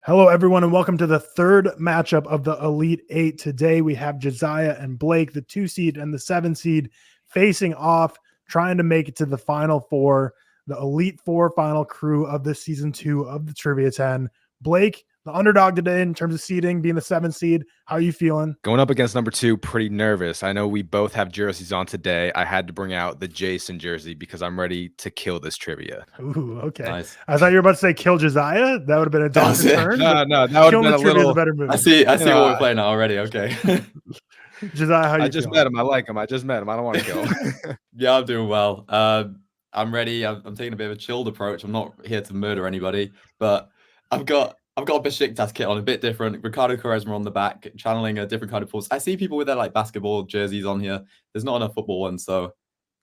Hello, everyone, and welcome to the third matchup of the Elite Eight. Today, we have Josiah and Blake, the 2 seed and the 7 seed, facing off, trying to make it to the Final Four, the Elite Four final crew of this season 2 of the Trivia 10. Blake, the underdog today in terms of seeding, being the 7 seed. How are you feeling? Going up against number 2, pretty nervous. I know we both have jerseys on today. I had to bring out the Jason jersey because I'm ready to kill this trivia. Ooh, okay. Nice. I thought you were about to say kill Josiah. That would have been a dominant turn. No, that would have Killing been the a trivia is little. a better move. I see what we're playing now already. Okay. Josiah, how you I just feeling? met him. I like him. I just met him. I don't want to kill him. Yeah, I'm doing well. I'm ready. I'm taking a bit of a chilled approach. I'm not here to murder anybody, but I've got a Besiktas kit on, a bit different. Ricardo Quaresma on the back, channeling a different kind of pulse. I see people with their like basketball jerseys on here. There's not enough football ones, so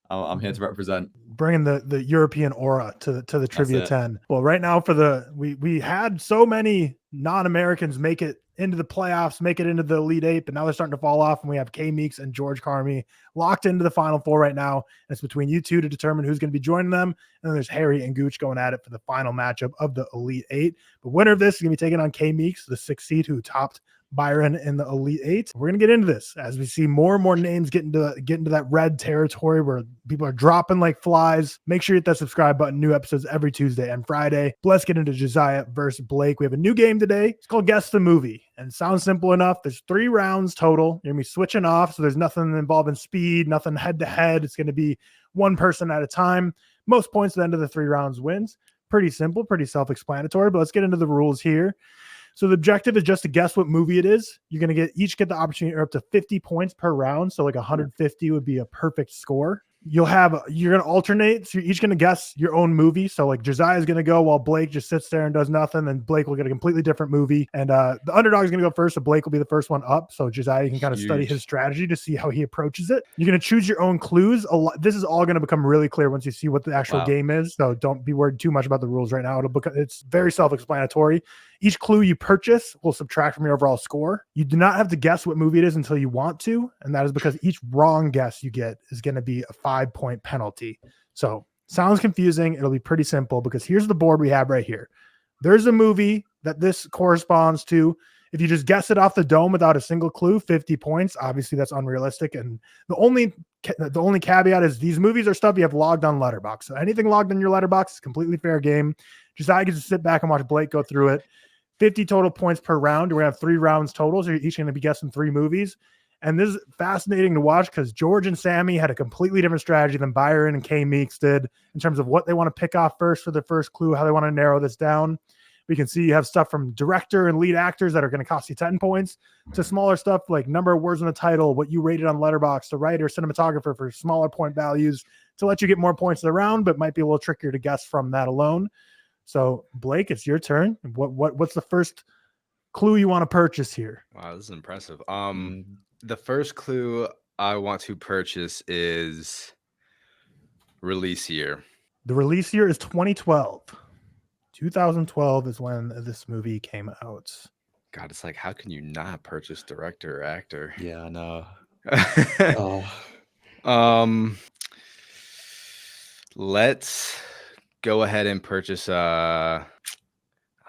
I'm here to represent. Bringing the European aura to the Trivia it. 10. Well, right now for the we had so many non-Americans make it into the playoffs, make it into the Elite Eight, but now they're starting to fall off, and we have K Meeks and George Carmi locked into the Final Four right now. And it's between you two to determine who's going to be joining them. And then there's Harry and Gooch going at it for the final matchup of the Elite Eight. The winner of this is going to be taking on K Meeks, the 6th seed who topped Byron in the Elite Eight. We're going to get into this as we see more and more names get into that red territory where people are dropping like flies. Make sure you hit that subscribe button. New episodes every Tuesday and Friday. But let's get into Josiah versus Blake. We have a new game today. It's called Guess the Movie. And it sounds simple enough. There's 3 rounds total. You're going to be switching off. So there's nothing involving speed, nothing head to head. It's going to be one person at a time. Most points at the end of the 3 rounds wins. Pretty simple, pretty self-explanatory, but let's get into the rules here. So the objective is just to guess what movie it is. You're going to each get the opportunity to earn up to 50 points per round. So like 150 would be a perfect score. You're going to alternate. So you're each going to guess your own movie. So like Josiah is going to go while Blake just sits there and does nothing. And Blake will get a completely different movie. And the underdog is going to go first. So Blake will be the first one up. So Josiah, you can kind of study his strategy to see how he approaches it. You're going to choose your own clues. This is all going to become really clear once you see what the actual game is. So don't be worried too much about the rules right now. It's very self-explanatory. Each clue you purchase will subtract from your overall score. You do not have to guess what movie it is until you want to. And that is because each wrong guess you get is going to be a 5-point penalty. So sounds confusing. It'll be pretty simple because here's the board we have right here. There's a movie that this corresponds to. If you just guess it off the dome without a single clue, 50 points. Obviously, that's unrealistic. And the only caveat is these movies are stuff you have logged on Letterboxd. So anything logged on your Letterboxd is completely fair game. Josiah gets to sit back and watch Blake go through it. 50 total points per round. We're going to have 3 rounds total. So you're each going to be guessing 3 movies. And this is fascinating to watch because George and Sammy had a completely different strategy than Byron and K Meeks did in terms of what they want to pick off first for the first clue, how they want to narrow this down. We can see you have stuff from director and lead actors that are going to cost you 10 points to smaller stuff like number of words in the title, what you rated on Letterboxd, the writer, cinematographer for smaller point values to let you get more points in the round, but might be a little trickier to guess from that alone. So Blake, it's your turn. What's the first clue you want to purchase here? Wow, this is impressive. The first clue I want to purchase is release year. The release year is 2012. 2012 is when this movie came out. God, it's like, how can you not purchase director or actor? Yeah, I know. Let's go ahead and purchase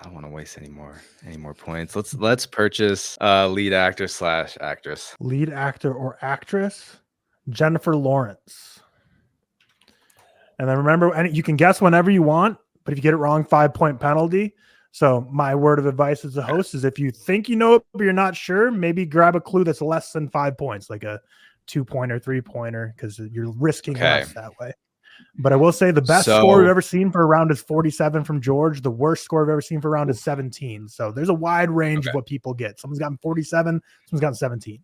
I don't want to waste any more points. Let's purchase lead actor / actress. Lead actor or actress, Jennifer Lawrence. And then remember, and you can guess whenever you want, but if you get it wrong, 5-point penalty. So my word of advice as a host is if you think you know it, but you're not sure, maybe grab a clue that's less than 5 points, like a 2-pointer, 3-pointer, because you're risking less that way. But I will say the best score we've ever seen for a round is 47 from George. The worst score I've ever seen for a round is 17. So there's a wide range of what people get. Someone's gotten 47, someone's gotten 17.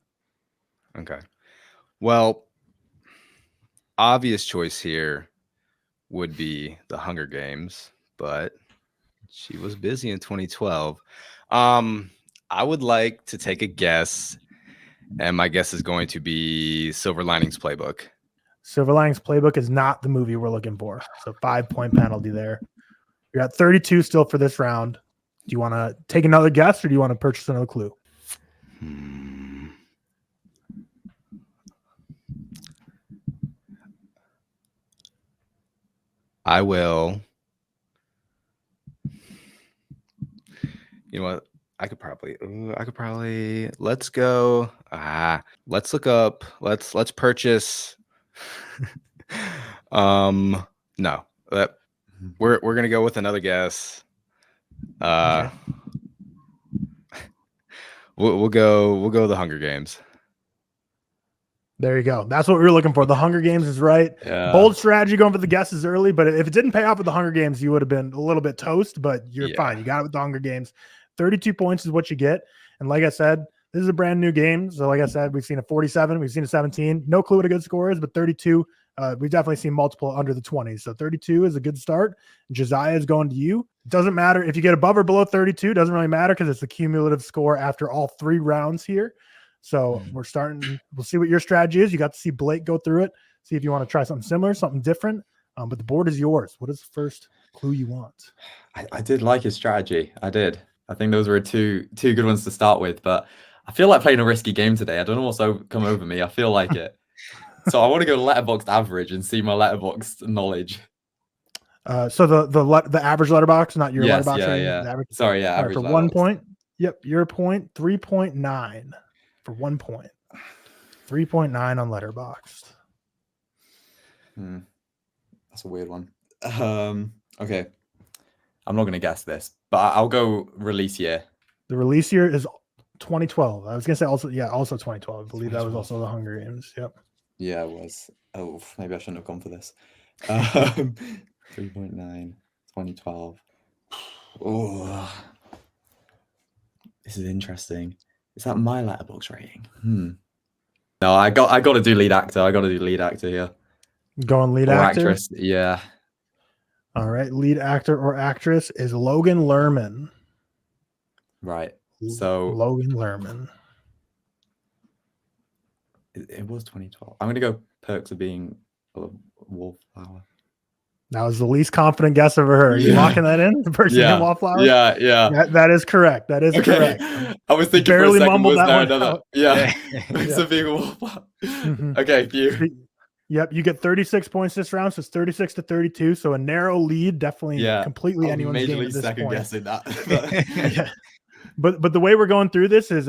Okay. Well, obvious choice here would be The Hunger Games, but she was busy in 2012. I would like to take a guess, and my guess is going to be Silver Linings Playbook. Silver Linings Playbook is not the movie we're looking for. So 5-point penalty there. You're at 32 still for this round. Do you want to take another guess or do you want to purchase another clue? I will. You know what? I could probably. Let's go. Let's look up. Let's purchase. No. We're gonna go with another guess. Okay. We'll go the Hunger Games. There you go. That's what we were looking for. The Hunger Games is right. Yeah. Bold strategy going for the guesses early, but if it didn't pay off with the Hunger Games, you would have been a little bit toast, but you're fine. You got it with the Hunger Games. 32 points is what you get. And like I said, this is a brand new game. So like I said, we've seen a 47, we've seen a 17. No clue what a good score is, but 32, we've definitely seen multiple under the 20s. So 32 is a good start. Josiah is going to you. Doesn't matter if you get above or below 32, doesn't really matter because it's the cumulative score after all 3 rounds here. So we're starting, we'll see what your strategy is. You got to see Blake go through it, see if you want to try something similar, something different. But the board is yours. What is the first clue you want? I did like his strategy. I did. I think those were two good ones to start with, but I feel like playing a risky game today. I don't know what's come over me. I feel like it. So I want to go Letterboxd average and see my Letterboxd knowledge. So the average letterbox, not your letterbox. Yeah. The average. Sorry, yeah. Average for 1 point. Yep, your point 3.9 for 1 point. 3.9 on Letterboxd. That's a weird one. Okay. I'm not going to guess this, but I'll go release year. The release year is 2012. I was going to say also 2012. I believe that was also the Hunger Games. Yep. Yeah, it was. Oh, maybe I shouldn't have gone for this. 3.9, 2012. Oh, this is interesting. Is that my Letterboxd rating? No, I got to do lead actor. I got to do lead actor here. Going lead or actor? Actress. Yeah. All right. Lead actor or actress is Logan Lerman. Right. So Logan Lerman. It was 2012. I'm going to go Perks of Being a Wallflower. That was the least confident guess I've ever heard. Are you locking that in? The person in Wallflower? Yeah. That is correct. That is correct. I was thinking barely for a second, mumbled was that there one another? out. Yeah. Perks of Being a Wallflower. Okay, phew. Yep, you get 36 points this round, so it's 36 to 32. So a narrow lead, definitely completely anyone's game at this second point. guessing that. But the way we're going through this is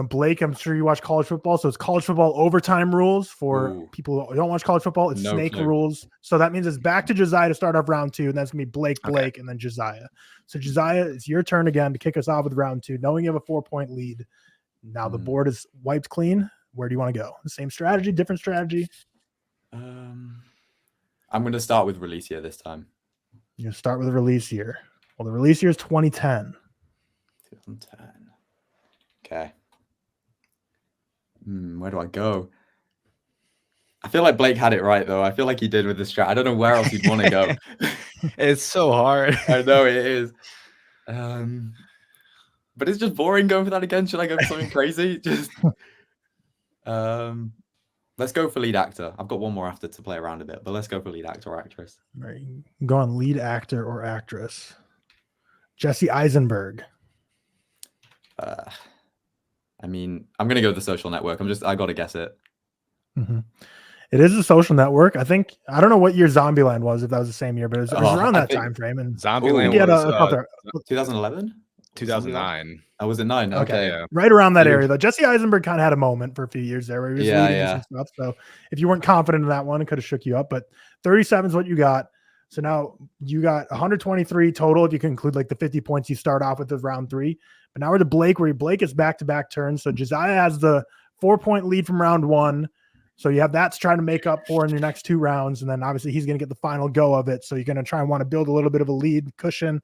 Blake, I'm sure you watch college football, so it's college football overtime rules for people who don't watch college football. It's snake rules. So that means it's back to Josiah to start off round 2, and that's gonna be Blake, and then Josiah. So Josiah, it's your turn again to kick us off with round 2, knowing you have a 4-point lead. Now the board is wiped clean. Where do you want to go? The same strategy, different strategy? I'm going to start with release year this time. You start with the release year. Well, the release year is 2010. 2010. Okay. Where do I go? I feel like Blake had it right, though. I feel like he did with this strat. I don't know where else he'd want to go. It's so hard. I know it is. But it's just boring going for that again. Should I go for something crazy? Just let's go for lead actor. I've got one more after to play around a bit, but let's go for lead actor or actress. Right. Go on lead actor or actress. Jesse Eisenberg. I mean, I'm going to go with The Social Network. I got to guess it. It is The Social Network. I don't know what year Zombieland was, if that was the same year, but it was around that time frame. And Zombieland was 2011? 2009. Oh, was it 9? Okay. Yeah. Right around that area, though. Jesse Eisenberg kind of had a moment for a few years there where he was leading some stuff. So if you weren't confident in that one, it could have shook you up. But 37 is what you got. So now you got 123 total if you can include like the 50 points you start off with round 3. But now we're to Blake, where Blake is back-to-back turns. So Josiah has the 4-point lead from round 1. So you have that to try to make up for in your next 2 rounds. And then obviously he's going to get the final go of it. So you're going to try and want to build a little bit of a lead cushion.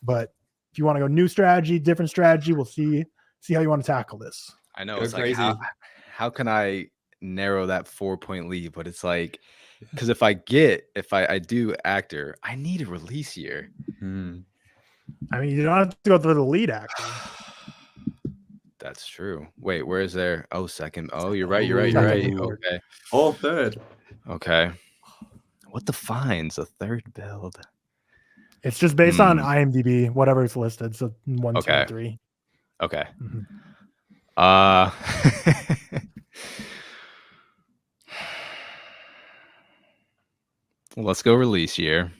But if you want to go new strategy, different strategy, we'll see how you want to tackle this. I know. It's crazy. Like, how can I narrow that 4-point lead? But it's like, because if I do actor, I need a release year. I mean, you don't have to go through the lead actor. That's true. Wait, where is there? Oh, second. Oh, you're right. Okay. Oh, third. Okay. What defines a third build? It's just based on IMDb, whatever it's listed. So 1, 2, 3. Okay. Let's go release year.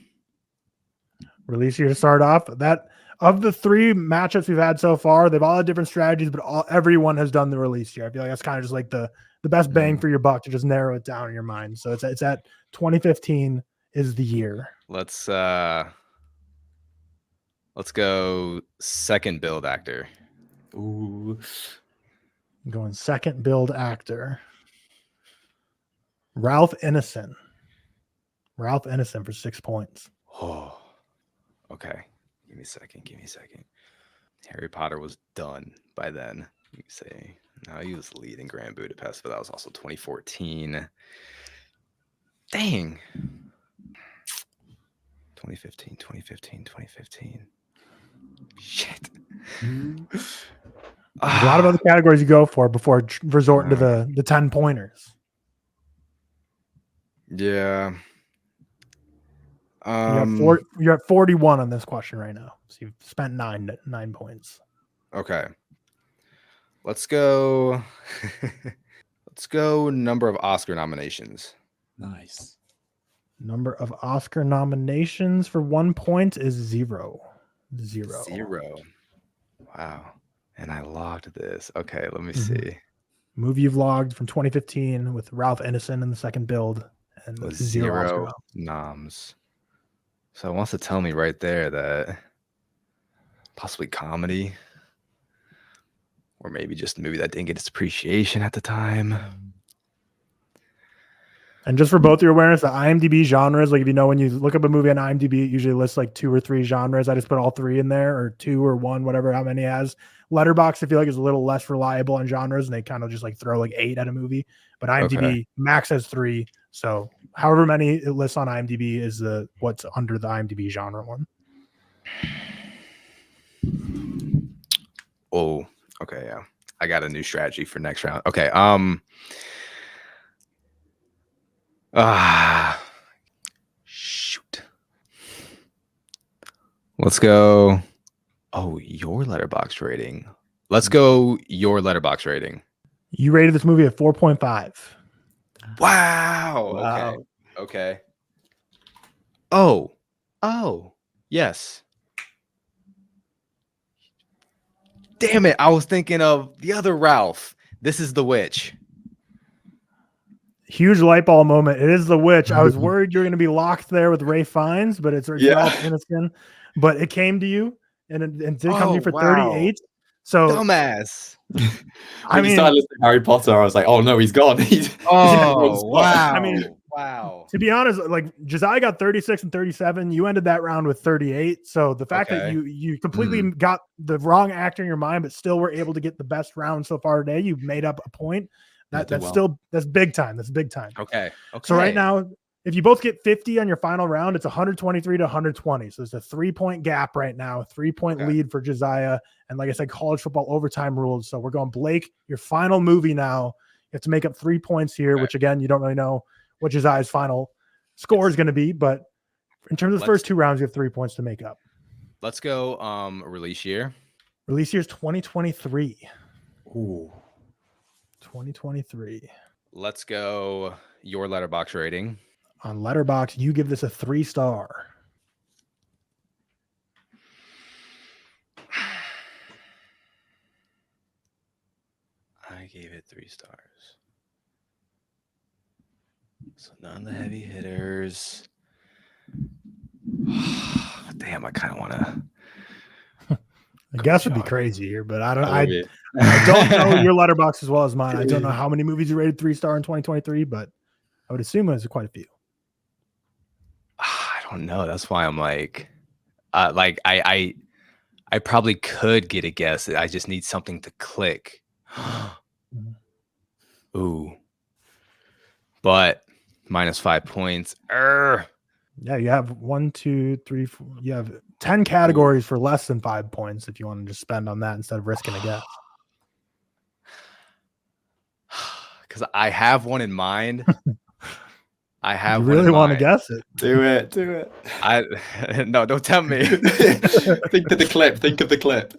Release year to start off. That of the 3 matchups we've had so far, they've all had different strategies, but everyone has done the release year. I feel like that's kind of just like the best bang for your buck to just narrow it down in your mind. So it's at 2015 is the year. Let's go second build actor. Ooh. I'm going second build actor. Ralph Ineson. Ralph Ineson for 6 points. Oh, okay. Give me a second. Harry Potter was done by then. You say no, he was leading Grand Budapest, but that was also 2014. Dang. 2015. Shit. There's a lot of other categories you go for before resorting to the 10 pointers. Yeah. You're at 41 on this question right now. So you've spent 9 points. Okay. Let's go. Let's go number of Oscar nominations. Nice. Number of Oscar nominations for 1 point is 0. Wow. And I logged this. Okay, let me see. Movie you've logged from 2015 with Ralph Ineson in the second build and With 0 Oscar zero noms. So it wants to tell me right there that possibly comedy, or maybe just a movie that didn't get its appreciation at the time. And just for both your awareness, the IMDb genres, like if you know when you look up a movie on IMDb, it usually lists like 2 or 3 genres. I just put all 3 in there, or 2 or 1, whatever, how many it has. Letterboxd, I feel like, is a little less reliable on genres, and they kind of just like throw like 8 at a movie. But IMDb max has 3. So however many it lists on IMDb is what's under the IMDb genre one. Oh, okay, yeah. I got a new strategy for next round. Okay, shoot. Let's go. Oh, your Letterboxd rating. Let's go your Letterboxd rating. You rated this movie at 4.5. Wow. Okay. Oh, yes. Damn it. I was thinking of the other Ralph. This is The Witch. Huge light bulb moment. It is The Witch. I was worried you were going to be locked there with Ray Fiennes, but it's Ralph Ineson. But it came to you, and it did come to you for 38. So dumbass. I mean, started listening to Harry Potter. I was like, oh no, he's gone. Wow. I mean, wow. To be honest, like Josiah got 36 and 37. You ended that round with 38. So the fact that you completely got the wrong actor in your mind, but still were able to get the best round so far today, you've made up a point. That's big time. That's big time. Okay. So right now, if you both get 50 on your final round, it's 123 to 120. So there's a 3-point gap right now, 3-point lead for Josiah. And like I said, college football overtime rules. So we're going Blake, your final movie now. You have to make up 3 points here, which again, you don't really know what Josiah's final score is going to be. But in terms of the first 2 rounds, you have 3 points to make up. Let's go release year. Release year is 2023. Ooh. 2023. Let's go your Letterboxd rating. On Letterboxd, you give this a 3-star. I gave it 3 stars. So none of the heavy hitters. Damn, I kind of want to. I guess it'd be crazy here, but I don't know your Letterboxd as well as mine. I don't know how many movies you rated 3-star in 2023, but I would assume there's quite a few. I don't know. That's why I'm like I probably could get a guess. I just need something to click. Ooh. But -5 points. Yeah, you have 1, 2, 3, 4. You have 10 categories for less than 5 points if you want to just spend on that instead of risking a guess. Because I have one in mind. I have. You really want to guess it? Do it. No, don't tell me. Think of the clip.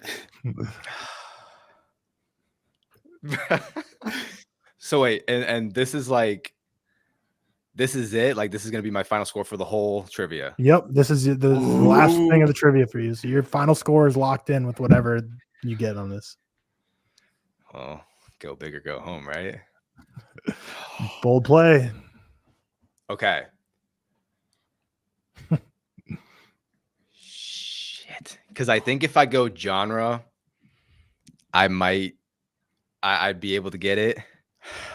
So wait, and this is this is it. Like this is gonna be my final score for the whole trivia. Yep, this is the last thing of the trivia for you. So your final score is locked in with whatever you get on this. Well, go big or go home, right? Bold play. Okay. Shit. Because I think if I go genre, I'd be able to get it.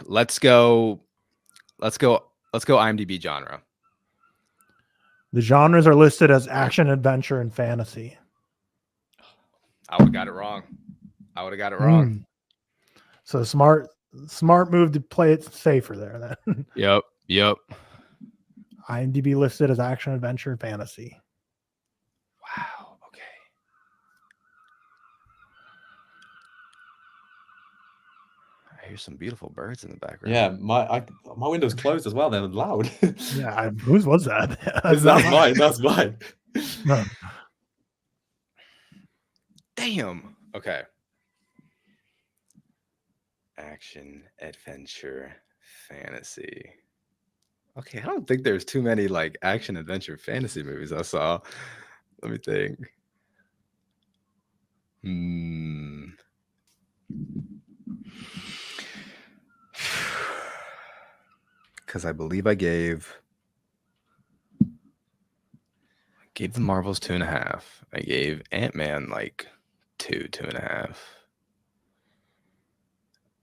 Let's go IMDb genre. The genres are listed as action, adventure, and fantasy. I would have got it wrong. So smart move to play it safer there then. Yep. IMDb listed as action, adventure, and fantasy. Wow. Okay. I hear some beautiful birds in the background. Yeah, my window's closed as well. They're loud. Yeah, whose was that? That's mine. That's mine. No. Damn. Okay. Action, adventure, fantasy. Okay, I don't think there's too many like action, adventure, fantasy movies I saw. Let me think. Because I believe I gave the Marvels 2.5. I gave Ant-Man like 2.5.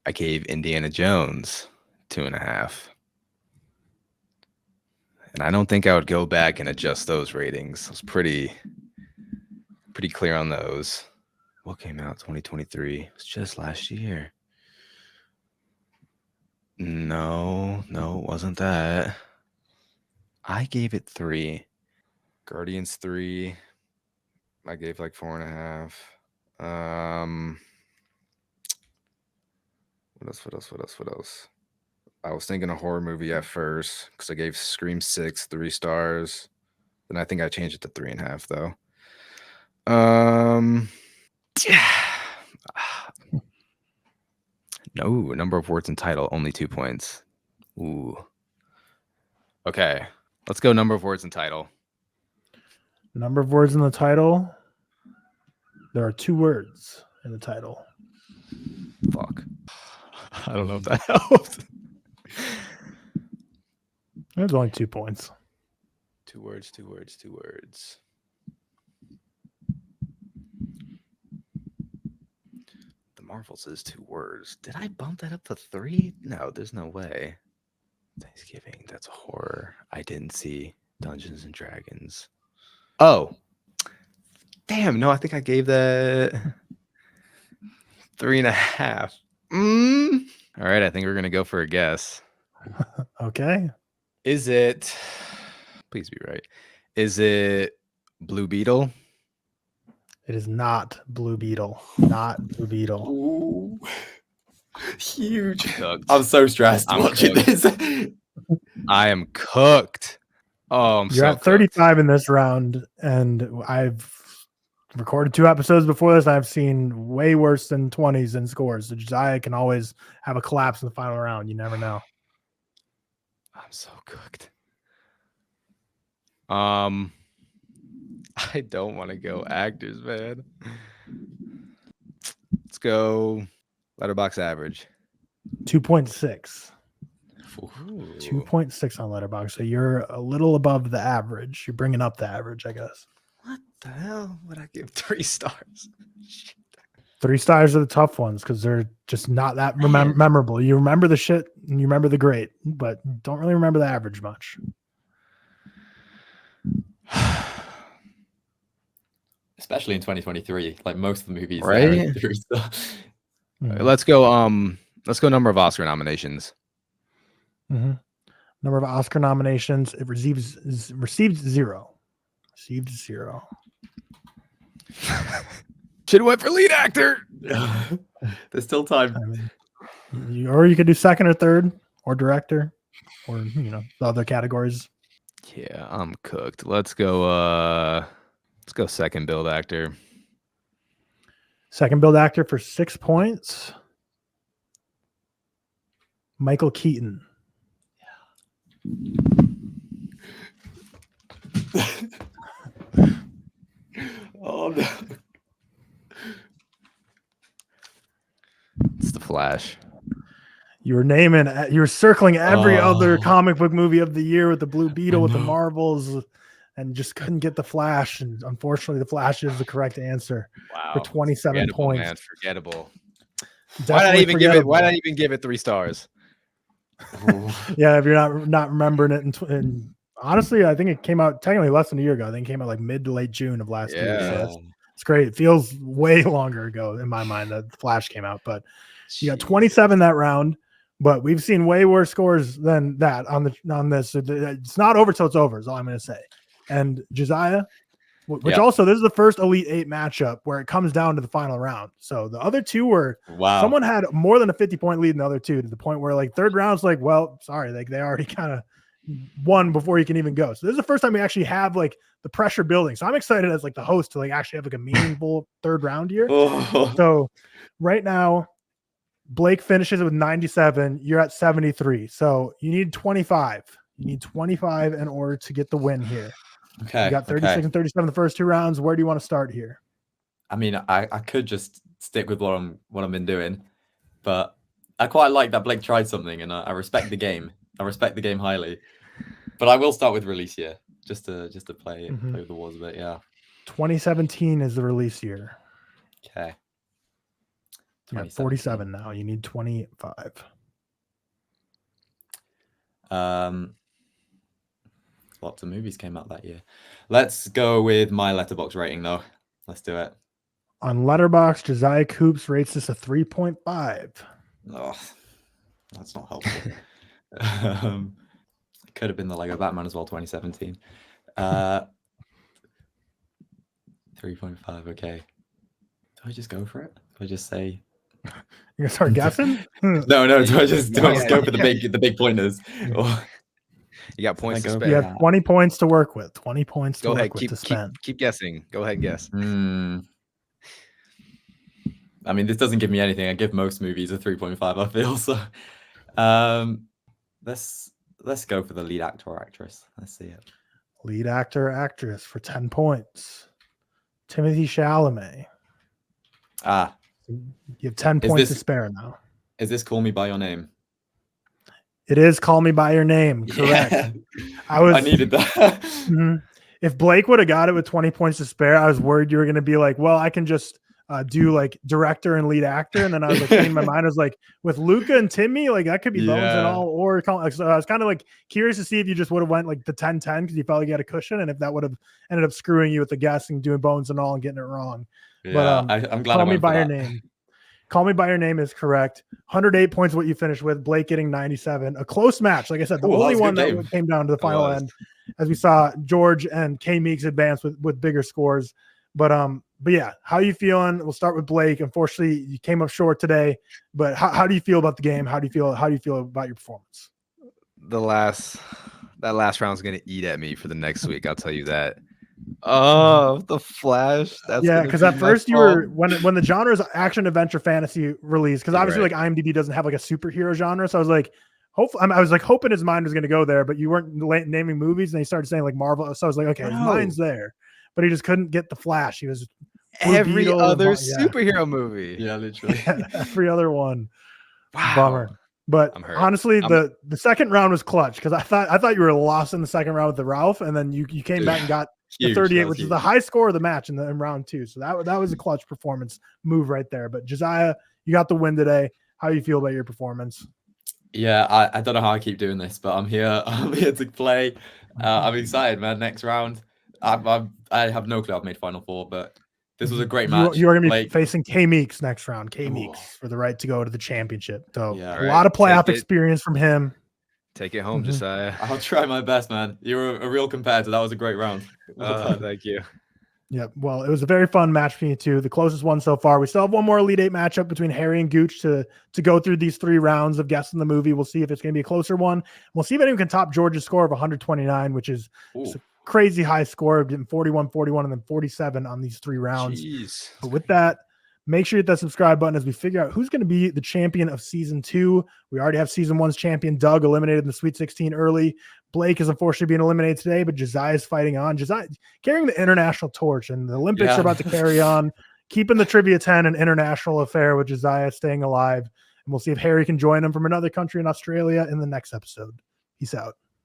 I gave Indiana Jones 2.5. And I don't think I would go back and adjust those ratings. I was pretty clear on those. What came out 2023? It was just last year. No, it wasn't that. I gave it 3. Guardians 3. I gave like 4.5. What else? I was thinking a horror movie at first because I gave Scream 6 3 stars. Then I think I changed it to 3.5 though. No, number of words in title, only 2 points. Ooh. Okay, let's go number of words in title. Number of words in the title. There are 2 words in the title. Fuck. I don't know if that helps. There's only 2 points. 2 words. The Marvels is 2 words. Did I bump that up to 3? No, there's no way. Thanksgiving, that's horror. I didn't see Dungeons and Dragons. Oh. Damn, no, I think I gave that 3.5. All right, I think we're going to go for a guess. Okay. Is it, please be right, is it Blue Beetle? It is not Blue Beetle. Not Blue Beetle. Ooh. Huge. Cooked. I'm so stressed watching this. I am cooked. Oh, You're at 35 in this round, and I've recorded 2 episodes before this. I've seen way worse than 20s in scores. So Josiah can always have a collapse in the final round. You never know. I'm so cooked. I don't want to go actors, man. Let's go Letterboxd average. 2.6. 2.6 on Letterboxd. So you're a little above the average. You're bringing up the average, I guess. What the hell would I give 3 stars? 3 stars are the tough ones because they're just not that memorable. You remember the shit and you remember the great, but don't really remember the average much. Especially in 2023, like most of the movies, right? Let's go number of Oscar nominations. Mm-hmm. Number of Oscar nominations. It received 0. Received 0. Should have went for lead actor. There's still time. I mean, or you could do second or third, or director, or the other categories. Yeah, I'm cooked. Let's go second build actor. Second build actor for 6 points. Michael Keaton. Oh no. It's the Flash. You were circling every other comic book movie of the year with the Blue Beetle, with the Marvels, and just couldn't get the Flash. And unfortunately, the Flash is the correct answer for 27 points. Man, forgettable. Why not even give it 3 stars? Yeah, if you're not remembering it, and honestly, I think it came out technically less than a year ago. I think it came out like mid to late June of last year. So it's great. It feels way longer ago in my mind that the Flash came out, but you got 27 that round. But we've seen way worse scores than that on this. It's not over till it's over, is all I'm going to say. And Josiah, which also, this is the first Elite 8 matchup where it comes down to the final round. So the other two were, someone had more than a 50-point lead in the other two, to the point where like third round's like, well, sorry, like they already kind of won before you can even go. So this is the first time we actually have like the pressure building. So I'm excited as like the host to like actually have like a meaningful third round here. So right now, Blake finishes with 97. You're at 73. So you need 25. You need 25 in order to get the win here. Okay. You got 36 and 37 the first 2 rounds. Where do you want to start here? I mean, I could just stick with what I've been doing, but I quite like that Blake tried something, and I respect the game. I respect the game highly. But I will start with release year just to play with the walls a bit. Yeah. 2017 is the release year. Okay. You got 47 now. You need 25. Lots of movies came out that year. Let's go with my Letterboxd rating, though. Let's do it. On Letterboxd, Josiah Coops rates this a 3.5. Oh, that's not helpful. Could have been the Lego Batman as well, 2017. 3.5. Okay. Do I just go for it? Do I just say? You're gonna start guessing? No. Do I just go for the big pointers? Or... You got points to spend. You have 20 points to work with. 20 points to work with to spend. Keep guessing. Go ahead, guess. I mean, this doesn't give me anything. I give most movies a 3.5, I feel. So let's go for the lead actor or actress. Let's see it. Lead actor or actress for 10 points. Timothée Chalamet. You have 10 points to spare now. Is this Call Me By Your Name? It is Call Me By Your Name. Correct. Yeah. I needed that. If Blake would have got it with 20 points to spare, I was worried you were going to be like, well, I can just do like director and lead actor. And then I was like, in my mind, I was like, with Luca and Timmy, like that could be Bones and all. Or so I was kind of like curious to see if you just would have went like the 10-10 because you felt like you had a cushion, and if that would have ended up screwing you with the guessing, doing Bones and all, and getting it wrong. Yeah, but I'm glad. Call Me By Your Name. Call Me By Your Name is correct. 108 points, what you finished with. Blake getting 97. A close match. Like I said, the only one that came down to the final end, as we saw George and K Meeks advance with bigger scores. But yeah, how are you feeling? We'll start with Blake. Unfortunately, you came up short today. But how do you feel about the game? How do you feel about your performance? That last round is gonna eat at me for the next week. I'll tell you that. Oh, the Flash. That's because at first you were when the genre is action, adventure, fantasy release, because obviously like IMDb doesn't have like a superhero genre, so I was like, hoping his mind was going to go there, but you weren't naming movies, and he started saying like Marvel, so I was like, okay, his mind's there, but he just couldn't get the Flash. He was every other superhero movie. Yeah, literally. Every other one. Wow. Bummer. But honestly, the second round was clutch, because I thought you were lost in the second round with the Ralph, and then you came back and got the 38, which is the high score of the match in round 2. So that was a clutch performance move right there. But Josiah, you got the win today. How do you feel about your performance? Yeah, I don't know how I keep doing this, but I'm here to play. I'm excited, man. Next round, I have no clue I've made Final Four, but this was a great match. You are going to be facing K Meeks next round. K Meeks for the right to go to the championship. So a lot of playoff experience from him. Take it home, Josiah. I'll try my best, man. You're a real competitor. That was a great round. Thank you. Yeah, well, it was a very fun match for you two. The closest one so far. We still have one more Elite 8 matchup between Harry and Gooch to go through these 3 rounds of guessing the movie. We'll see if it's going to be a closer one. We'll see if anyone can top George's score of 129, which is a crazy high score, getting 41, 41, and then 47 on these 3 rounds. Jeez. But with that, Make sure you hit that subscribe button as we figure out who's going to be the champion of season 2. We already have season 1's champion, Doug, eliminated in the Sweet 16 early. Blake is unfortunately being eliminated today, but Josiah is fighting on. Josiah carrying the international torch, and the Olympics are about to carry on, keeping the Trivia 10 an international affair with Josiah staying alive. And we'll see if Harry can join him from another country in Australia in the next episode. Peace out.